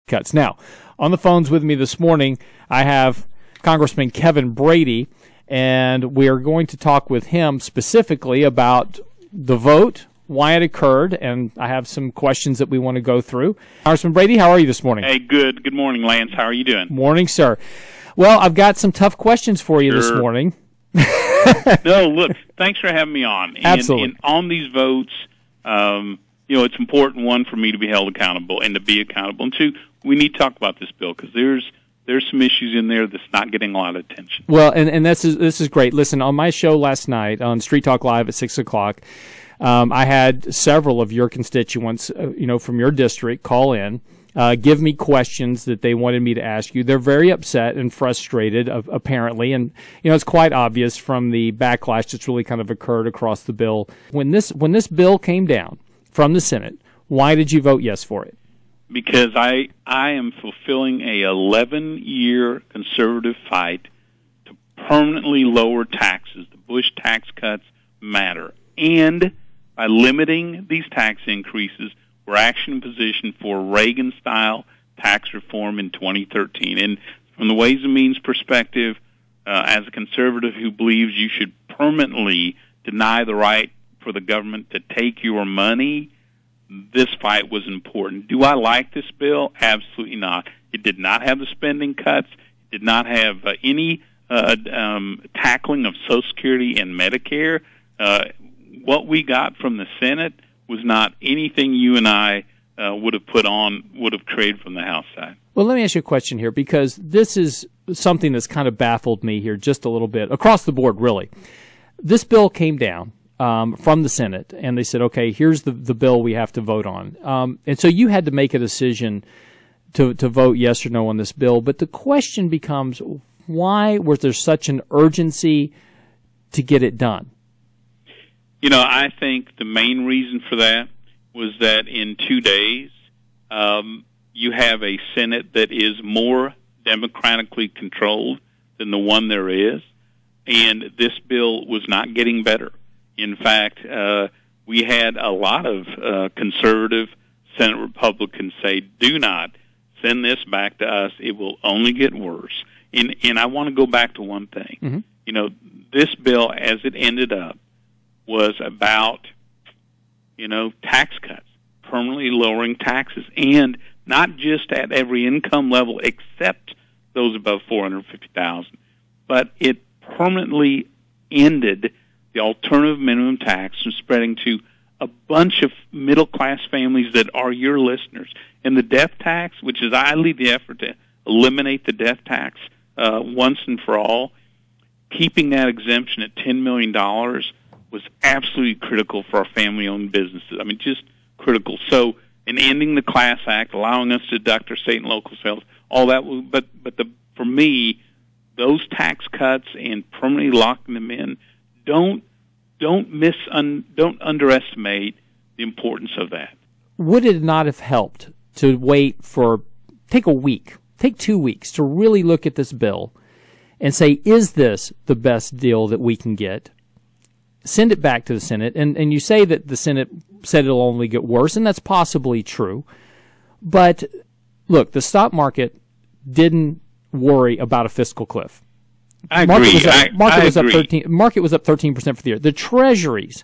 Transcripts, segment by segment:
cuts. Now, on the phones with me this morning, I have Congressman Kevin Brady, and we are going to talk with him specifically about the vote, why it occurred, and I have some questions that we want to go through. Congressman Brady, how are you this morning? Hey, good. Good morning, Lance. How are you doing? Morning, sir. Well, I've got some tough questions for you this morning. No, look, thanks for having me on. Absolutely. And on these votes, it's important, one, for me to be held accountable and to be accountable. And two, we need to talk about this bill because there's some issues in there that's not getting a lot of attention. Well, and this is great. Listen, on my show last night on Street Talk Live at 6 o'clock, I had several of your constituents, from your district call in, give me questions that they wanted me to ask you. They're very upset and frustrated, apparently, and it's quite obvious from the backlash that's really kind of occurred across the bill. When this bill came down from the Senate, why did you vote yes for it? Because I am fulfilling a 11-year conservative fight to permanently lower taxes. The Bush tax cuts matter. And by limiting these tax increases, we're actually in position for Reagan-style tax reform in 2013. And from the Ways and Means perspective, as a conservative who believes you should permanently deny the right for the government to take your money, this fight was important. Do I like this bill? Absolutely not. It did not have the spending cuts. It did not have any tackling of Social Security and Medicare. What we got from the Senate was not anything you and I would have created from the House side. Well, let me ask you a question here, because this is something that's kind of baffled me here just a little bit, across the board, really. This bill came down from the Senate, and they said, okay, here's the bill we have to vote on. And so you had to make a decision to vote yes or no on this bill. But the question becomes, why was there such an urgency to get it done? I think the main reason for that was that in 2 days, you have a Senate that is more democratically controlled than the one there is, and this bill was not getting better. In fact, we had a lot of conservative Senate Republicans say, do not send this back to us. It will only get worse. And I want to go back to one thing. Mm-hmm. This bill, as it ended up, was about, tax cuts, permanently lowering taxes, and not just at every income level except those above $450,000, but it permanently ended the alternative minimum tax from spreading to a bunch of middle-class families that are your listeners. And the death tax, which is I lead the effort to eliminate the death tax once and for all, keeping that exemption at $10 million was absolutely critical for our family-owned businesses. I mean, just critical. So, in ending the Class Act, allowing us to deduct our state and local sales, all that. For me, those tax cuts and permanently locking them in, don't underestimate the importance of that. Would it not have helped to take a week, take 2 weeks to really look at this bill and say, is this the best deal that we can get? Send it back to the Senate, and you say that the Senate said it'll only get worse, and that's possibly true. But look, the stock market didn't worry about a fiscal cliff. I agree. Market was up 13% for the year. The Treasuries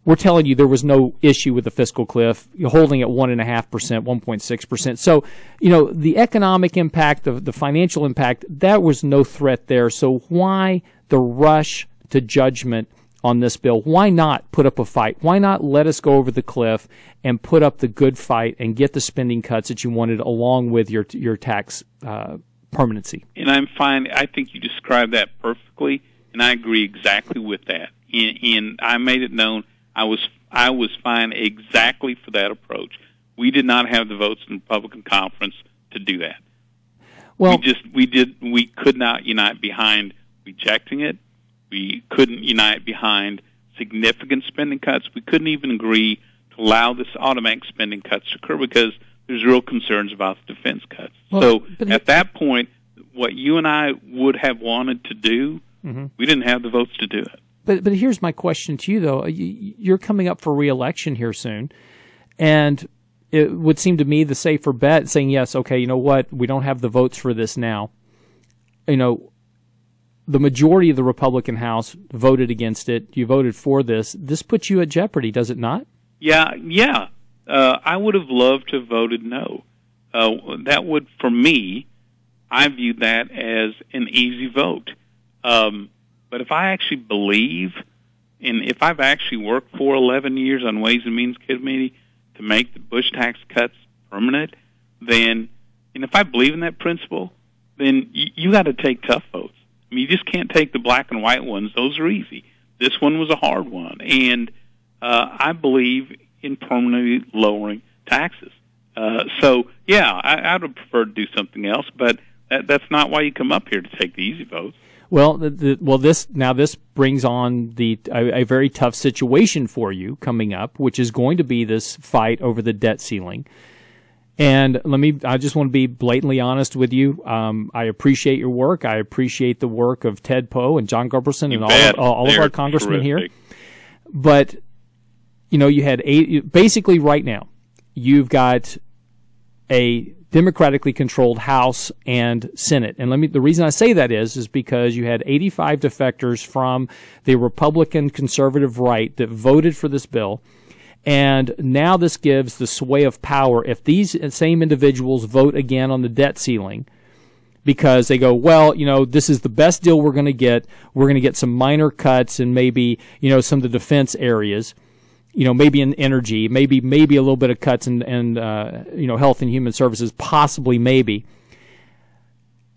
were telling you there was no issue with the fiscal cliff. You're holding at 1.5%, 1.6%. So, the economic impact, the financial impact, that was no threat there. So why the rush to judgment on this bill? Why not put up a fight? Why not let us go over the cliff and put up the good fight and get the spending cuts that you wanted along with your tax permanency? And I'm fine. I think you described that perfectly, and I agree exactly with that. And I made it known I was fine exactly for that approach. We did not have the votes in the Republican conference to do that. Well, we could not unite behind rejecting it. We couldn't unite behind significant spending cuts. We couldn't even agree to allow this automatic spending cuts to occur because there's real concerns about the defense cuts. So at that point, what you and I would have wanted to do, mm-hmm. we didn't have the votes to do it. But here's my question to you, though. You're coming up for re-election here soon, and it would seem to me the safer bet, saying, yes, okay, you know what, we don't have the votes for this now. You know, the majority of the Republican House voted against it. You voted for this. This puts you at jeopardy, does it not? Yeah. I would have loved to have voted no. That would, for me, I view that as an easy vote. But if I actually believe, and if I've actually worked for 11 years on Ways and Means Committee to make the Bush tax cuts permanent, then, and if I believe in that principle, then you got to take tough votes. I mean, you just can't take the black and white ones. Those are easy. This one was a hard one. And I believe in permanently lowering taxes. So, yeah, I would prefer to do something else, but that's not why you come up here to take the easy votes. Well, this brings on a very tough situation for you coming up, which is going to be this fight over the debt ceiling. And I just want to be blatantly honest with you. I appreciate your work. I appreciate the work of Ted Poe and John Gurberson and all of our congressmen terrific here. But, you know, you had basically right now, you've got a democratically controlled House and Senate. And the reason I say that is because you had 85 defectors from the Republican conservative right that voted for this bill. And now this gives the sway of power. If these same individuals vote again on the debt ceiling, because they go, well, you know, this is the best deal we're going to get. We're going to get some minor cuts and maybe, you know, some of the defense areas. You know, maybe in energy, maybe a little bit of cuts in you know, health and human services, possibly maybe.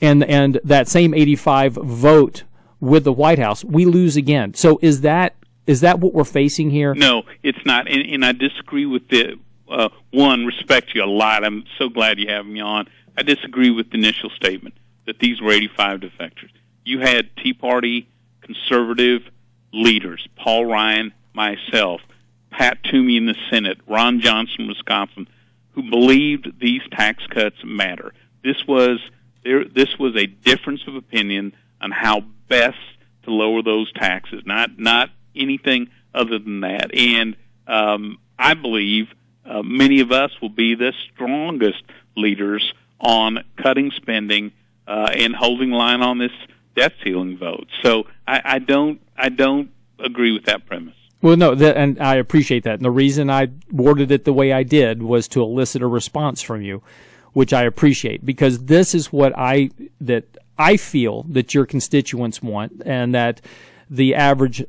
And that same 85 vote with the White House, we lose again. So is that what we're facing here? No, it's not. And I disagree with the one, respect you a lot. I'm so glad you have me on. I disagree with the initial statement that these were 85 defectors. You had Tea Party conservative leaders, Paul Ryan, myself, Pat Toomey in the Senate, Ron Johnson, Wisconsin, who believed these tax cuts matter. This was a difference of opinion on how best to lower those taxes, not anything other than that. And I believe many of us will be the strongest leaders on cutting spending and holding line on this debt ceiling vote. So I don't agree with that premise. Well, no, and I appreciate that. And the reason I worded it the way I did was to elicit a response from you, which I appreciate, because this is what I feel that your constituents want and that the average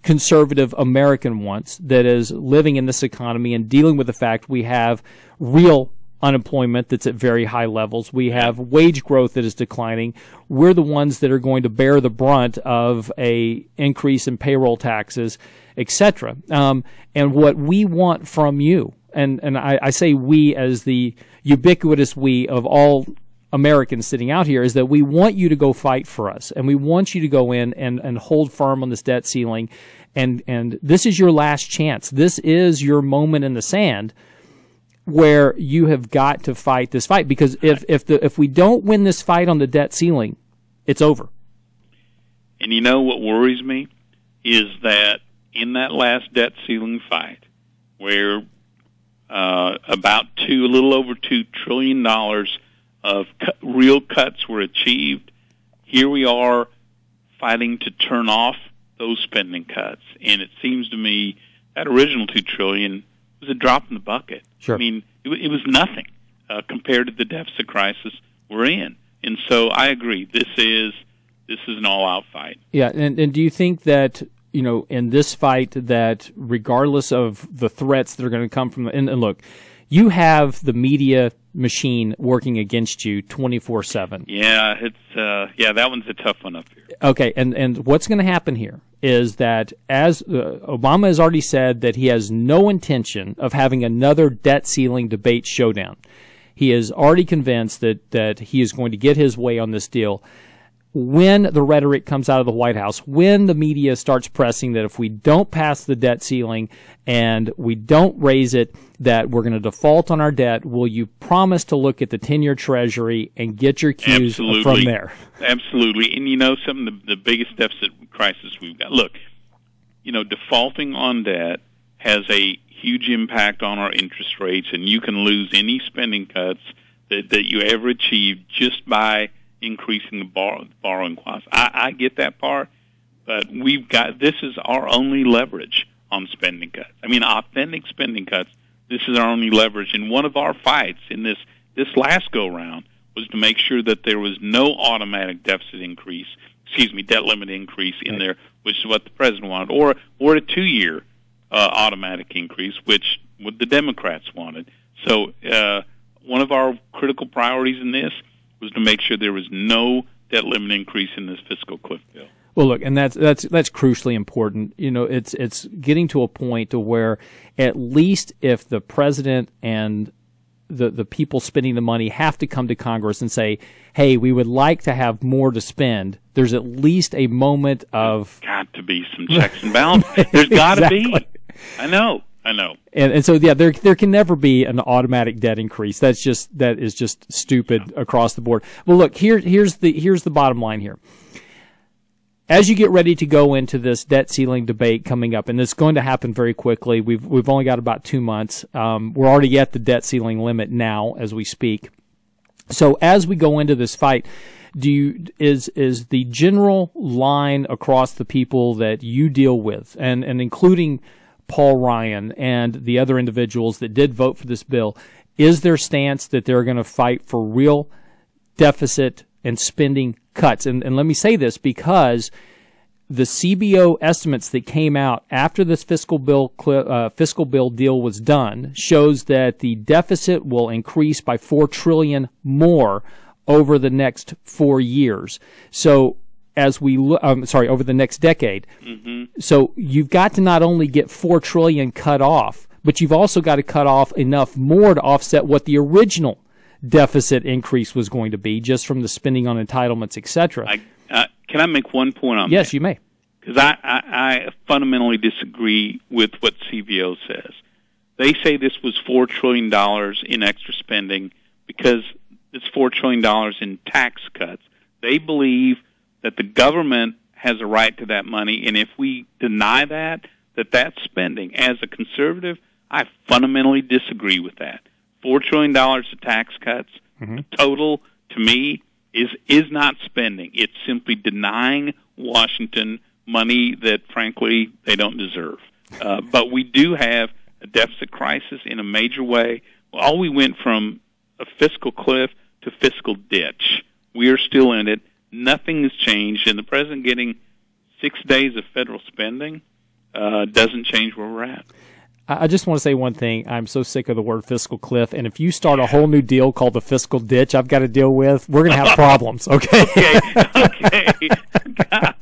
conservative American wants, that is living in this economy and dealing with the fact we have real unemployment that's at very high levels. We have wage growth that is declining. We're the ones that are going to bear the brunt of a increase in payroll taxes, etc. And what we want from you, and I say we as the ubiquitous we of all Americans sitting out here, is that we want you to go fight for us, and we want you to go in and hold firm on this debt ceiling, and this is your last chance. This is your moment in the sand where you have got to fight this fight, because if we don't win this fight on the debt ceiling, it's over. And you know what worries me is that in that last debt ceiling fight, where a little over $2 trillion of real cuts were achieved, here we are fighting to turn off those spending cuts. And it seems to me that original $2 trillion was a drop in the bucket. Sure. I mean, it was nothing compared to the deficit crisis we're in. And so I agree. This is an all-out fight. Yeah, and do you think that, you know, in this fight, that regardless of the threats that are going to come from, and look, you have the media machine working against you 24/7. Yeah, that one's a tough one up here. Okay, and what's going to happen here is that, as Obama has already said, that he has no intention of having another debt ceiling debate showdown. He is already convinced that he is going to get his way on this deal. When the rhetoric comes out of the White House, when the media starts pressing that if we don't pass the debt ceiling and we don't raise it, that we're going to default on our debt, will you promise to look at the 10-year Treasury and get your cues from there? Absolutely. And you know, some of the biggest deficit crisis we've got. Look, you know, defaulting on debt has a huge impact on our interest rates, and you can lose any spending cuts that you ever achieved just by increasing the borrowing costs. I get that part, but this is our only leverage on spending cuts. I mean, authentic spending cuts. This is our only leverage. And one of our fights in this last go-round was to make sure that there was no automatic debt limit increase in there, which is what the president wanted, or a 2-year automatic increase, which what the Democrats wanted. So one of our critical priorities in this was to make sure there was no debt limit increase in this fiscal cliff bill. Well, look, and that's crucially important. You know, it's getting to a point to where at least if the president and the people spending the money have to come to Congress and say, hey, we would like to have more to spend, there's at least a moment of... There's got to be some checks and balances. There's got to be. I know. And so, yeah, there can never be an automatic debt increase. That is just stupid across the board. Well, look, here's the bottom line here. As you get ready to go into this debt ceiling debate coming up, and it's going to happen very quickly, we've only got about 2 months. We're already at the debt ceiling limit now as we speak. So as we go into this fight, is the general line across the people that you deal with, and including Paul Ryan and the other individuals that did vote for this bill, is their stance that they're going to fight for real deficit and spending cuts? And let me say this, because the CBO estimates that came out after this fiscal bill deal was done shows that the deficit will increase by $4 trillion more over the next 4 years. So as we over the next decade. Mm-hmm. So you've got to not only get $4 trillion cut off, but you've also got to cut off enough more to offset what the original deficit increase was going to be, just from the spending on entitlements, etc. Can I make one point on that? Yes, you may. Because I fundamentally disagree with what CBO says. They say this was $4 trillion in extra spending because it's $4 trillion in tax cuts. They believe that the government has a right to that money, and if we deny that's spending. As a conservative, I fundamentally disagree with that. $4 trillion of tax cuts, the total, to me, is not spending. It's simply denying Washington money that, frankly, they don't deserve. But we do have a deficit crisis in a major way. Well, we went from a fiscal cliff to fiscal ditch. We are still in it. Nothing has changed, and the president getting 6 days of federal spending doesn't change where we're at. I just want to say one thing. I'm so sick of the word fiscal cliff, and if you start a whole new deal called the fiscal ditch I've got to deal with, we're going to have problems, okay? Okay. God,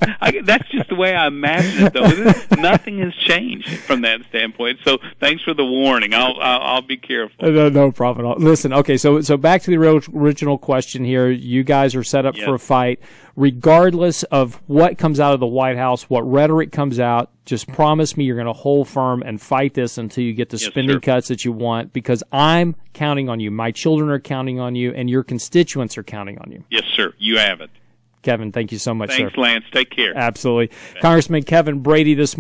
that's just the way I imagine it, though. Nothing has changed from that standpoint, so thanks for the warning. I'll be careful. No problem at all. Listen, okay, so back to the original question here. You guys are set up for a fight. Regardless of what comes out of the White House, what rhetoric comes out, just promise me you're going to hold firm and fight this until you get the spending cuts that you want, because I'm counting on you. My children are counting on you, and your constituents are counting on you. Yes, sir. You have it. Kevin, thank you so much, Thanks, sir. Lance. Take care. Absolutely. Congressman Kevin Brady this morning.